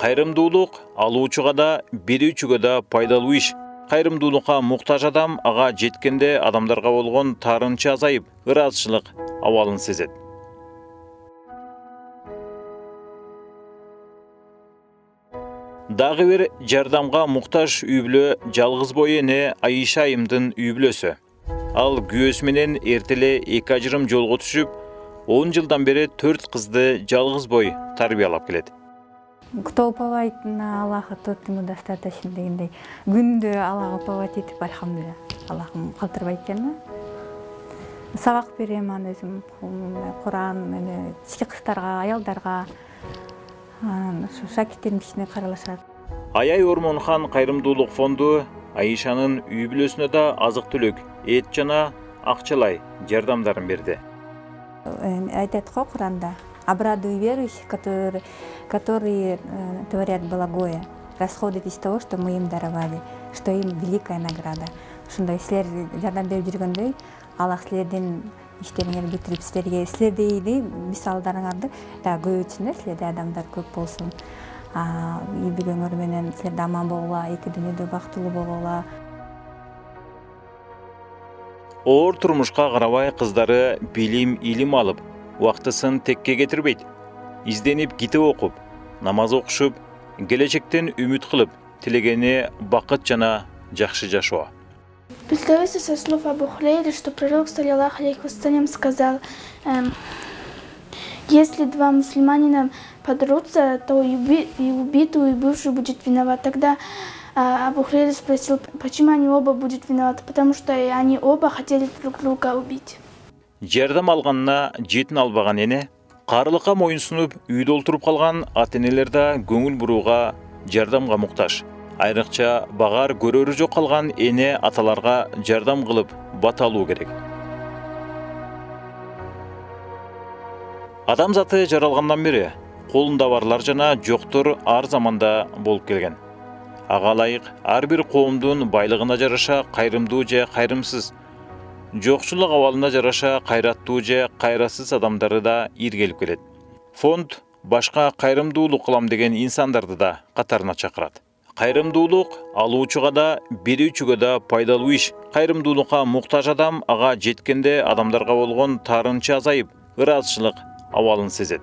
Кайрымдуулук алуучуга да, берүүчүгө да пайдалуу иш. Кайрымдуулукка муктаж адам ага жеткенде адамдарга болгон таарынчы азайып, ыраазычылык абалын сезет. Дагы бир жардамга муктаж үй бүлө жалгыз бой эне Айша айымдын үй бүлөсү. Ал күйөөсү менен эртеле 2 ажырым жолго түшүп, 10 жылдан бери 4 кызды жалгыз бой тарбиялап келет. Кто уповает на Аллаха, тот ему достаточно дегендей. Күндө Аллага уповать этип, альхамдулилля, Аллахым калтырбайт экен. Сабак берем аны өзүм, Куран, ички кыздарга, аялдарга, шакирттерим кичине каралашат. Аяй Ормонхан кайрымдуулук фонду Айшанын үй бүлөсүнө да азык-түлүк, эт жана акчалай жардамдарын берди. Айтат го Куранда: обрадуй верующих, которые творят благое, расходят из того, что мы им даровали, что им великая награда. Ушундай силер жардам берип жүргөндөй, Аллах силердин иштериңерди бүтүрүп силерге силердей мисалдарыңарды да көбөйтсүн, силерде адамдар көп болсун. Үй бүлөңөр менен силер аман болгула, эки дүйнөдө бактылуу болгула. Оор турмушка карабай кыздары билим, илим алып, убактысын текке кетирбейт. Изденип китеп окуп, намаз окушуп, келечектен үмүт кылып, тилегени бакыт жана жакшы жашоо. Передается со слов Абу Хурейры, что пророк, саллаллаху алейхи вассалям, сказал: если два мусульманина подрутся, то и убитый, и бывший будет виноват. Тогда Абу Хурейра спросил, почему они оба будут виноваты? Потому что они оба хотели друг друга убить. Жардам алганына жетін албаған эне, карылыкка моюнсунуп үйдө олтуруп калган ата-энелер да көңүл бурууга, жардамга муктаж. Айрыкча багар көрөрү жок калган эне аталарга жардам кылып баталуу керек. Адам заты жаралгандан бери колунда барлар жана жоктор ар заманда болуп келген. Ага ылайык ар бир коомдун байлыгына жараша кайрымдуу же кайрымсыз, жокчулук абалына жараша кайраттуу же кайратсыз адамдары да иргелип келет. Фонд башка кайрымдуулук кылам деген инсандарды да катарына чакырат. Кайрымдуулук алуучуга да, берүүчүгө да пайдалуу иш. Кайрымдуулукка муктаж адам ага жеткенде адамдарга болгон таарынчы азайып, ыраазычылык абалын сезет.